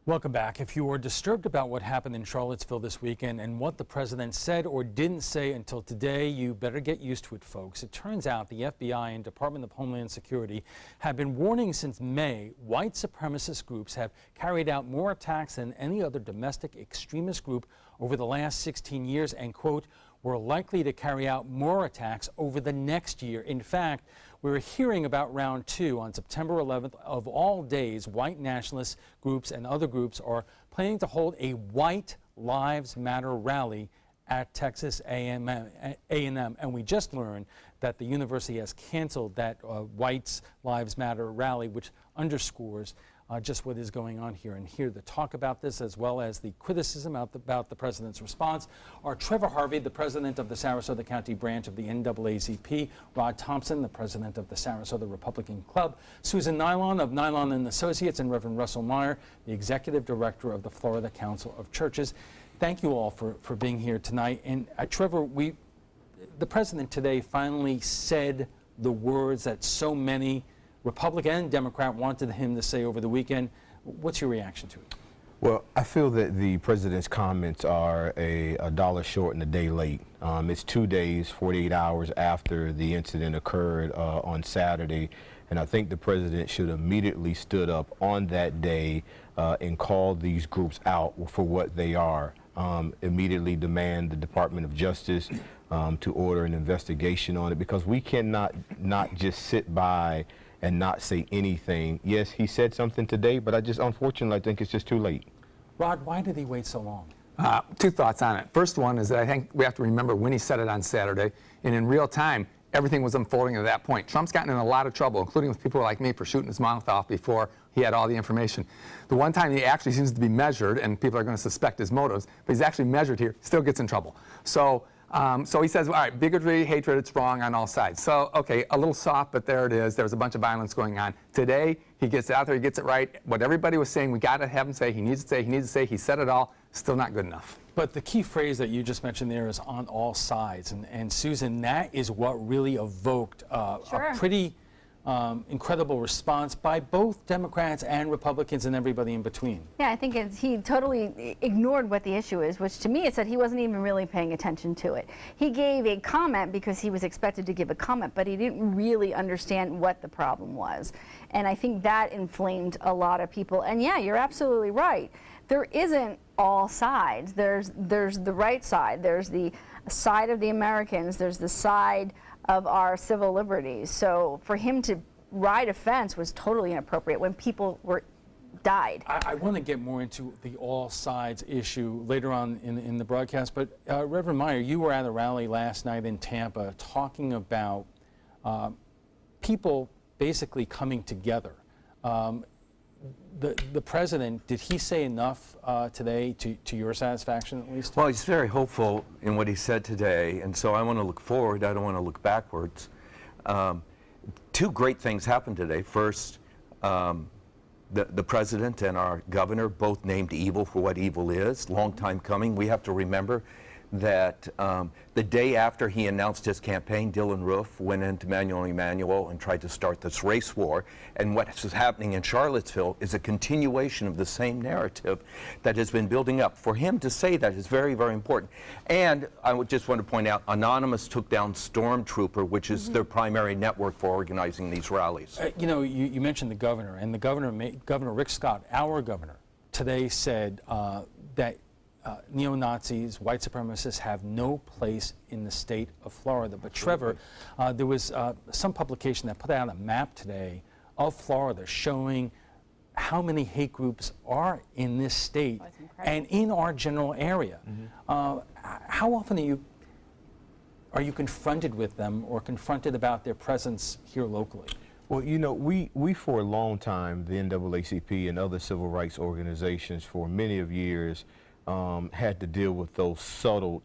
Welcome back. If you were disturbed about what happened in Charlottesville this weekend and what the president said or didn't say until today, you better get used to it, folks. It turns out the FBI and Department of Homeland Security have been warning since May white supremacist groups have carried out more attacks than any other domestic extremist group over the last 16 years and, quote, we're likely to carry out more attacks over the next year. In fact, we're hearing about round 2 on September 11th. Of all days, white nationalist groups and other groups are planning to hold a White Lives Matter rally at Texas A&M. And we just learned that the university has canceled that White Lives Matter rally, which underscores just what is going on here. And here to talk about this, as well as the criticism about the president's response, are Trevor Harvey, the president of the Sarasota County branch of the NAACP, Rod Thompson, the president of the Sarasota Republican Club, Susan Nylon of Nylon and Associates, and Reverend Russell Meyer, the executive director of the Florida Council of Churches. Thank you all for being here tonight. And Trevor, the president today finally said the words that so many Republican and Democrat wanted him to say over the weekend. What's your reaction to it? Well, I feel that the president's comments are a dollar short and a day late. It's 2 days, 48 hours after the incident occurred on Saturday, and I think the president should have immediately stood up on that day and called these groups out for what they are. Immediately demand the Department of Justice to order an investigation on it, because we cannot not just sit by and not say anything. Yes, he said something today, but unfortunately, I think it's just too late. Rod, why did he wait so long? Two thoughts on it. First one is that I think we have to remember when he said it on Saturday, and in real time, everything was unfolding at that point. Trump's gotten in a lot of trouble, including with people like me, for shooting his mouth off before he had all the information. The one time he actually seems to be measured, and people are going to suspect his motives, but he's actually measured here, still gets in trouble. So he says, all right, bigotry, hatred, it's wrong on all sides. So, okay, a little soft, but there it is. There was a bunch of violence going on. Today, he gets out there, he gets it right. What everybody was saying, we got to have him say, he needs to say, he needs to say, he said it all, still not good enough. But the key phrase that you just mentioned there is on all sides. And Susan, that is what really evoked a pretty incredible response by both Democrats and Republicans and everybody in between. Yeah, I think he totally ignored what the issue is, which to me it said he wasn't even really paying attention to it. He gave a comment because he was expected to give a comment, but he didn't really understand what the problem was. And I think that inflamed a lot of people. And yeah, you're absolutely right. There isn't all sides. There's the right side. There's the side of the Americans. There's the side of our civil liberties. So for him to ride a fence was totally inappropriate when people died. I want to get more into the all sides issue later on in the broadcast, but Reverend Meyer, you were at a rally last night in Tampa talking about people basically coming together. The president, did he say enough today to your satisfaction at least? Well, he's very hopeful in what he said today, and so I want to look forward. I don't want to look backwards. Two great things happened today. First, the president and our governor both named evil for what evil is. Long time coming. We have to remember that the day after he announced his campaign, Dylan Roof went into Manuel Emanuel and tried to start this race war. And what's happening in Charlottesville is a continuation of the same narrative that has been building up. For him to say that is very, very important. And I would just want to point out, Anonymous took down Stormtrooper, which is their primary network for organizing these rallies. You know, you mentioned the governor, and the Governor Rick Scott, our governor, today said that neo-Nazis, white supremacists have no place in the state of Florida. But Trevor, there was some publication that put out a map today of Florida showing how many hate groups are in this state and in our general area. How often are you confronted with them or confronted about their presence here locally? Well, you know, we for a long time, the NAACP and other civil rights organizations for many of years had to deal with those subtle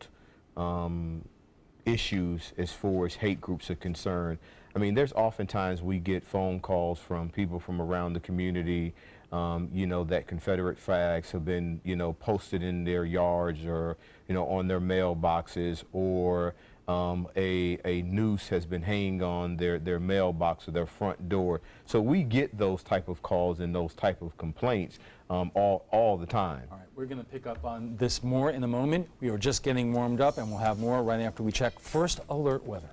issues as far as hate groups are concerned. I mean, there's oftentimes we get phone calls from people from around the community, you know, that Confederate flags have been, you know, posted in their yards or, you know, on their mailboxes, or a noose has been hanging on their mailbox or their front door. So we get those type of calls and those type of complaints all the time. All right, we're going to pick up on this more in a moment. We are just getting warmed up, and we'll have more right after we check First Alert weather.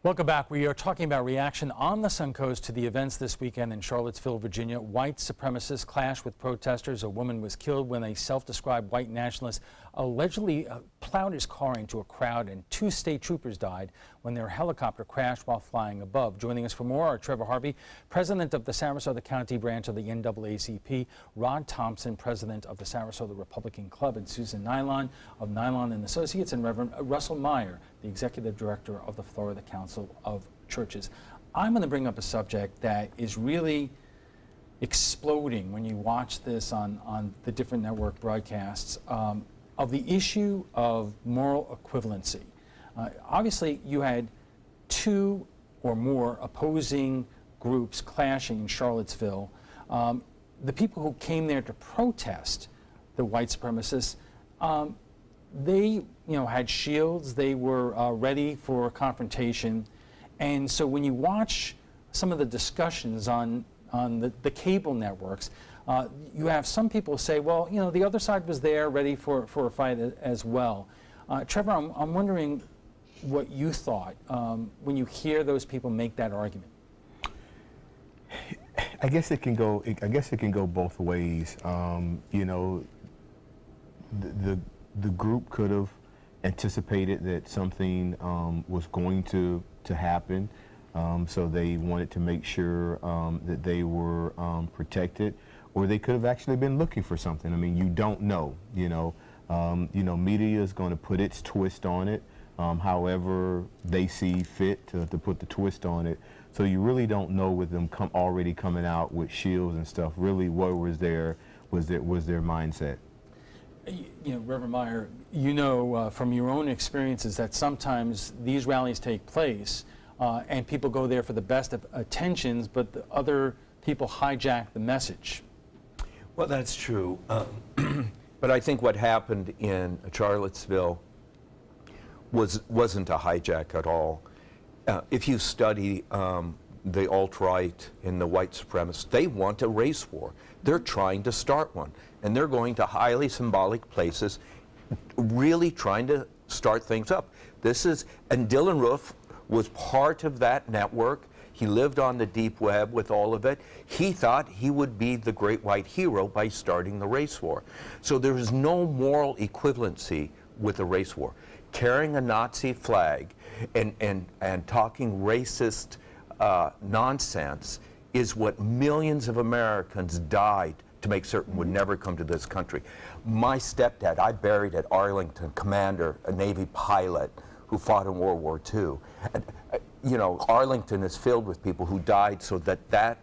Welcome back. We are talking about reaction on the Suncoast to the events this weekend in Charlottesville, Virginia. White supremacists clashed with protesters. A woman was killed when a self-described white nationalist allegedly plowed his car into a crowd, and 2 state troopers died when their helicopter crashed while flying above. Joining us for more are Trevor Harvey, president of the Sarasota County branch of the NAACP, Rod Thompson, president of the Sarasota Republican Club, and Susan Nylon of Nylon and Associates, and Reverend Russell Meyer, the executive director of the Florida Council of Churches. I'm going to bring up a subject that is really exploding when you watch this on the different network broadcasts, of the issue of moral equivalency. Obviously, you had 2 or more opposing groups clashing in Charlottesville. The people who came there to protest the white supremacists, they had shields. They were ready for confrontation. And so when you watch some of the discussions on the cable networks, you have some people say, well, the other side was there ready for a fight as well. Trevor, I'm wondering what you thought when you hear those people make that argument. I guess it can go both ways. The group could have anticipated that something was going to happen, so they wanted to make sure that they were protected, or they could have actually been looking for something. I mean, you don't know. Media is going to put its twist on it, however they see fit to put the twist on it. So you really don't know with them already coming out with shields and stuff. Really, what was their mindset? Reverend Meyer, from your own experiences that sometimes these rallies take place and people go there for the best of intentions, but the other people hijack the message. Well, that's true. But I think what happened in Charlottesville wasn't a hijack at all. If you study the alt-right and the white supremacists, they want a race war. They're trying to start one. And they're going to highly symbolic places, really trying to start things up. And Dylan Roof was part of that network. He lived on the deep web with all of it. He thought he would be the great white hero by starting the race war. So there is no moral equivalency with the race war. Carrying a Nazi flag and talking racist nonsense is what millions of Americans died to make certain would never come to this country. My stepdad, I buried at Arlington, commander, a Navy pilot who fought in World War II. And, Arlington is filled with people who died so that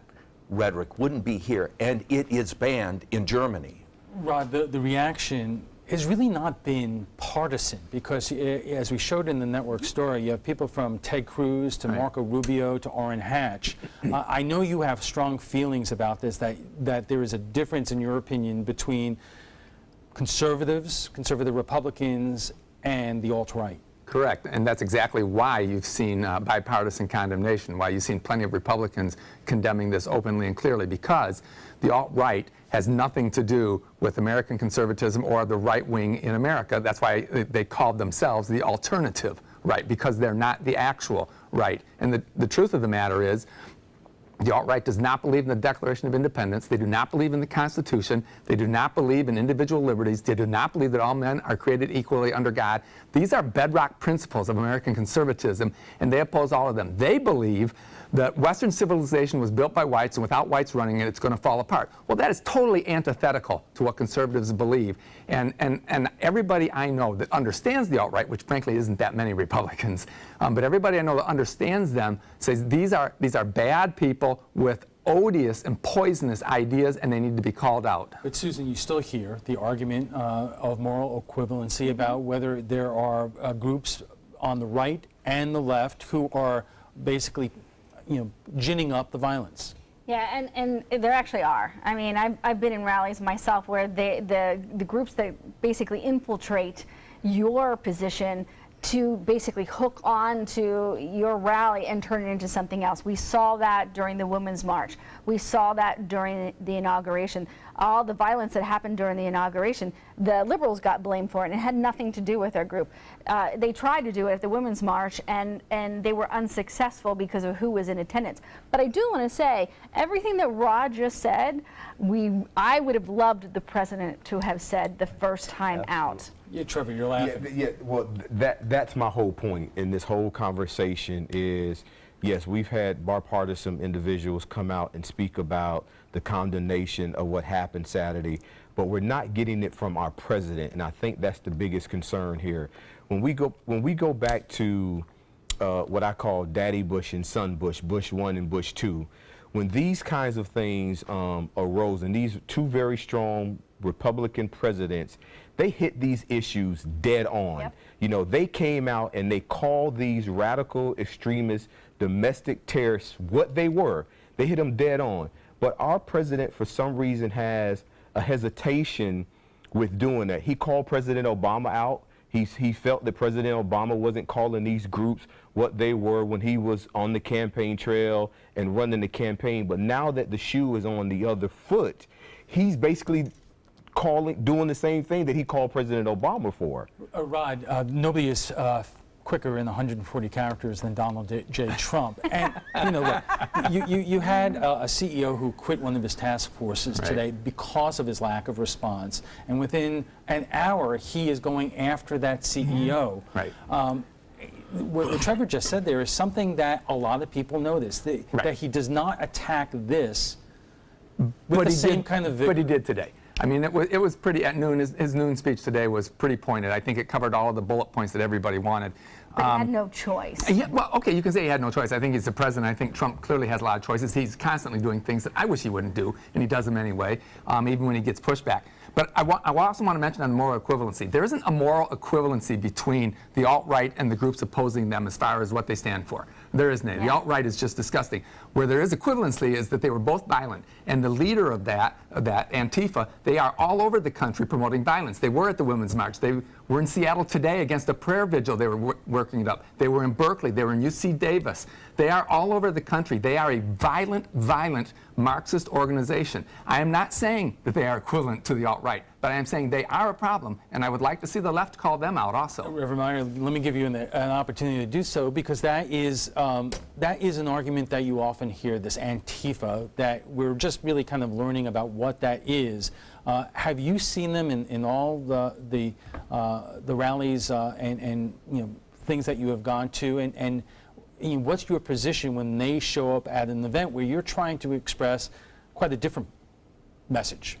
rhetoric wouldn't be here, and it is banned in Germany. Rod, the reaction has really not been partisan, because as we showed in the network story, you have people from Ted Cruz to Marco Rubio to Orrin Hatch. I know you have strong feelings about this, that there is a difference in your opinion between conservative Republicans, and the alt-right. Correct, and that's exactly why you've seen bipartisan condemnation, why you've seen plenty of Republicans condemning this openly and clearly, because the alt-right has nothing to do with American conservatism or the right wing in America. That's why they called themselves the alternative right, because they're not the actual right. And the truth of the matter is, the alt-right does not believe in the Declaration of Independence. They do not believe in the Constitution. They do not believe in individual liberties. They do not believe that all men are created equally under God. These are bedrock principles of American conservatism, and they oppose all of them. They believe that Western civilization was built by whites, and without whites running it, it's going to fall apart. Well, that is totally antithetical to what conservatives believe. And everybody I know that understands the alt-right, which frankly isn't that many Republicans, but everybody I know that understands them says these are bad people with odious and poisonous ideas, and they need to be called out. But Susan, you still hear the argument of moral equivalency about whether there are groups on the right and the left who are basically ginning up the violence. Yeah, and there actually are. I mean, I've been in rallies myself where the groups that basically infiltrate your position to basically hook on to your rally and turn it into something else. We saw that during the Women's March. We saw that during the inauguration. All the violence that happened during the inauguration, the liberals got blamed for it, and it had nothing to do with our group. They tried to do it at the Women's March, and they were unsuccessful because of who was in attendance. But I do want to say, everything that Rod just said, I would have loved the president to have said the first time out. Yeah, Trevor, you're laughing. Yeah, well, that's my whole point in this whole conversation is, yes, we've had bipartisan individuals come out and speak about the condemnation of what happened Saturday, but we're not getting it from our president, and I think that's the biggest concern here. When we go back to what I call Daddy Bush and Son Bush, Bush 1 and Bush 2, when these kinds of things arose, and these two very strong Republican presidents, they hit these issues dead on. Yep. You know, they came out and they called these radical extremists, domestic terrorists, what they were. They hit them dead on. But our president, for some reason, has a hesitation with doing that. He called President Obama out. He felt that President Obama wasn't calling these groups what they were when he was on the campaign trail and running the campaign. But now that the shoe is on the other foot, he's basically doing the same thing that he called President Obama for. Rod, nobody is quicker in 140 characters than Donald J. Trump. And you know what? You had a CEO who quit one of his task forces today because of his lack of response. And within an hour, he is going after that CEO. Right. What Trevor just said there is something that a lot of people notice, that he does not attack this with the same kind of vigor. But he did today. I mean, it was pretty, at noon, his noon speech today was pretty pointed. I think it covered all of the bullet points that everybody wanted. But he had no choice. Yeah, well, okay, you can say he had no choice. I think he's the president. I think Trump clearly has a lot of choices. He's constantly doing things that I wish he wouldn't do, and he does them anyway, even when he gets pushback. But I also want to mention on moral equivalency. There isn't a moral equivalency between the alt-right and the groups opposing them as far as what they stand for. There isn't any. The alt-right is just disgusting. Where there is equivalency is that they were both violent. And the leader of that Antifa, they are all over the country promoting violence. They were at the Women's March. They were in Seattle today against a prayer vigil. They were working it up. They were in Berkeley. They were in UC Davis. They are all over the country. They are a violent Marxist organization. I am not saying that they are equivalent to the alt-right, but I am saying they are a problem, and I would like to see the left call them out also. Reverend Meyer, let me give you an opportunity to do so, because that is an argument that you often hear, this Antifa, that we're just really kind of learning about what that is. Have you seen them in all the rallies and you know, things that you have gone to, and what's your position when they show up at an event where you're trying to express quite a different message?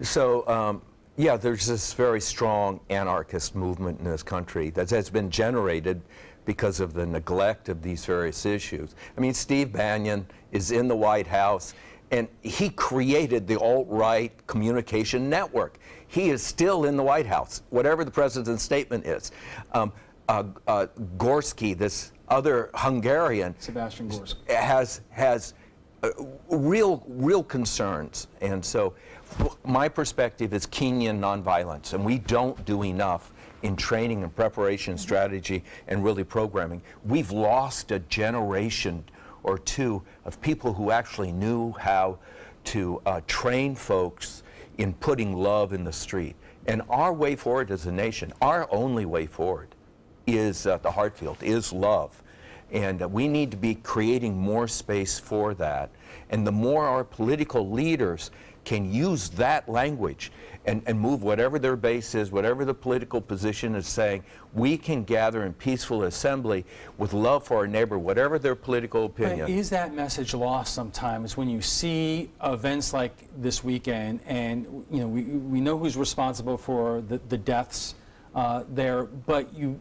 So, yeah, there's this very strong anarchist movement in this country that has been generated because of the neglect of these various issues. I mean, Steve Bannon is in the White House, and he created the alt-right communication network. He is still in the White House, whatever the president's statement is. Gorski, this other Hungarian, Sebastian Gorski, has real concerns. And so my perspective is Kenyan nonviolence, and we don't do enough in training and preparation strategy and really programming. We've lost a generation or two of people who actually knew how to train folks in putting love in the street. And our way forward as a nation, our only way forward, is the Hartfield, is love. And we need to be creating more space for that. And the more our political leaders can use that language and move whatever their base is, whatever the political position is saying, we can gather in peaceful assembly with love for our neighbor, whatever their political opinion. But is that message lost sometimes when you see events like this weekend, and you know, we know who's responsible for the deaths there, but you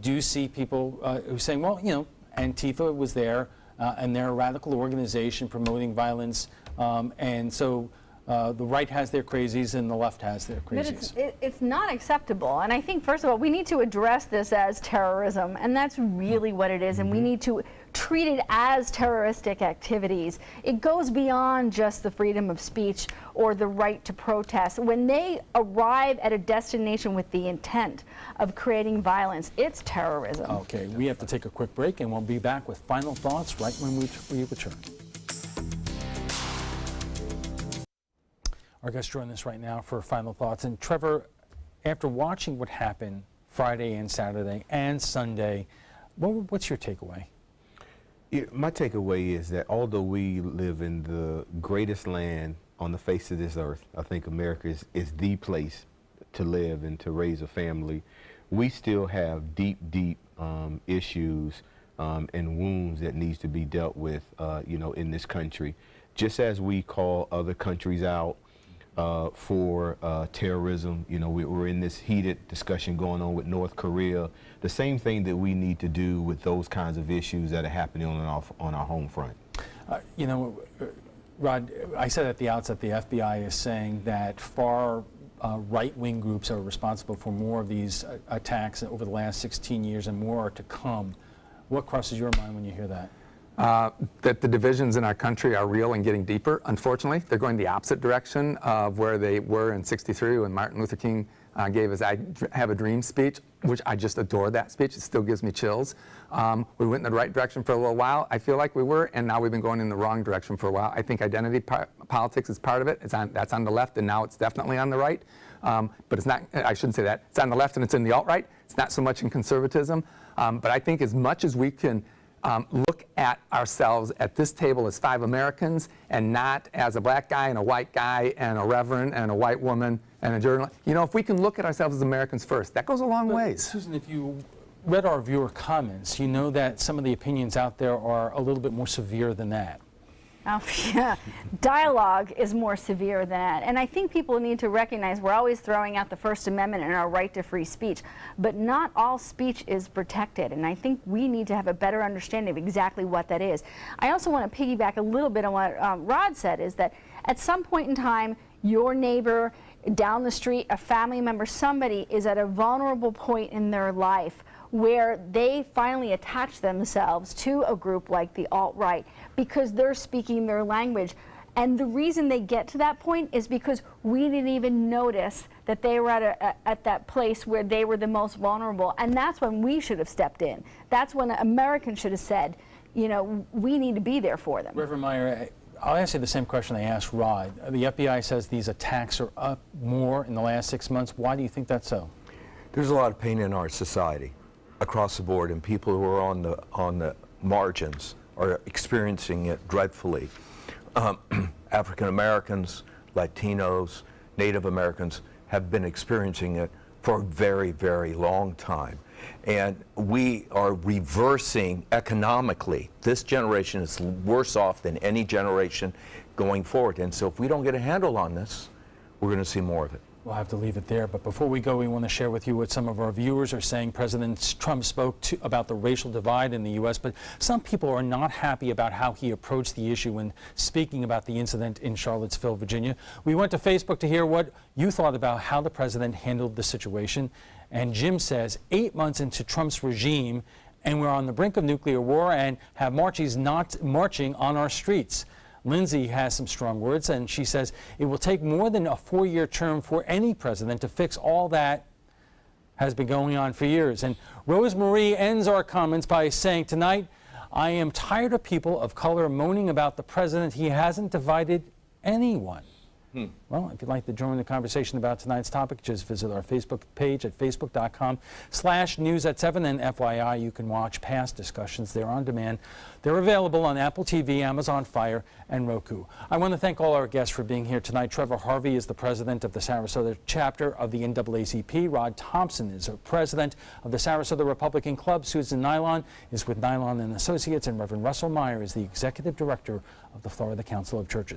do see people who are saying, well, you know, Antifa was there, and they're a radical organization promoting violence, and so the right has their crazies and the left has their crazies. But it's not acceptable, and I think, first of all, we need to address this as terrorism, and that's really what it is, and we need to treated as terroristic activities. It goes beyond just the freedom of speech or the right to protest. When they arrive at a destination with the intent of creating violence, it's terrorism. Okay, we have to take a quick break, and we'll be back with final thoughts right when we return. Our guests join us right now for final thoughts. And Trevor, after watching what happened Friday and Saturday and Sunday, what's your takeaway? Yeah, my takeaway is that although we live in the greatest land on the face of this earth, I think America is the place to live and to raise a family, we still have deep issues and wounds that needs to be dealt with, in this country. Just as we call other countries out for terrorism, we're in this heated discussion going on with North Korea. The same thing that we need to do with those kinds of issues that are happening on our home front. Rod, I said at the outset the FBI is saying that far right-wing groups are responsible for more of these attacks over the last 16 years, and more are to come. What crosses your mind when you hear that? That the divisions in our country are real and getting deeper. Unfortunately, they're going the opposite direction of where they were in '63 when Martin Luther King gave his I Have a Dream speech, which I just adore that speech. It still gives me chills. We went in the right direction for a little while, I feel like we were, and now we've been going in the wrong direction for a while. I think identity politics is part of it. That's on the left, and now it's definitely on the right. But it's not, I shouldn't say that. It's on the left and it's in the alt-right. It's not so much in conservatism. But I think as much as we can look at ourselves at this table as 5 Americans and not as a black guy and a white guy and a reverend and a white woman and a journalist. If we can look at ourselves as Americans first, that goes a long ways. Susan, if you read our viewer comments, you know that some of the opinions out there are a little bit more severe than that. Oh, yeah. Dialogue is more severe than that. And I think people need to recognize we're always throwing out the First Amendment and our right to free speech, but not all speech is protected. And I think we need to have a better understanding of exactly what that is. I also want to piggyback a little bit on what Rod said, is that at some point in time, your neighbor down the street, a family member, somebody is at a vulnerable point in their life where they finally attach themselves to a group like the alt-right because they're speaking their language. And the reason they get to that point is because we didn't even notice that they were at that place where they were the most vulnerable. And that's when we should have stepped in. That's when Americans should have said, we need to be there for them. Reverend Meyer, I'll ask you the same question I asked Rod. The FBI says these attacks are up more in the last 6 months. Why do you think that's so? There's a lot of pain in our society across the board, and people who are on the margins are experiencing it dreadfully. African Americans, Latinos, Native Americans have been experiencing it for a very, very long time. And we are reversing economically. This generation is worse off than any generation going forward. And so if we don't get a handle on this, we're going to see more of it. We'll have to leave it there. But before we go, we want to share with you what some of our viewers are saying. President Trump spoke about the racial divide in the U.S., but some people are not happy about how he approached the issue when speaking about the incident in Charlottesville, Virginia. We went to Facebook to hear what you thought about how the president handled the situation. And Jim says, 8 months into Trump's regime, and we're on the brink of nuclear war and have marchies not marching on our streets. Lindsay has some strong words, and she says it will take more than a 4-year term for any president to fix all that has been going on for years. And Rosemarie ends our comments by saying, tonight, I am tired of people of color moaning about the president. He hasn't divided anyone. Well, if you'd like to join the conversation about tonight's topic, just visit our Facebook page at facebook.com/news@7. And FYI, you can watch past discussions. They're on demand. They're available on Apple TV, Amazon Fire, and Roku. I want to thank all our guests for being here tonight. Trevor Harvey is the president of the Sarasota chapter of the NAACP. Rod Thompson is the president of the Sarasota Republican Club. Susan Nylon is with Nylon and Associates, and Reverend Russell Meyer is the executive director of the Florida Council of Churches.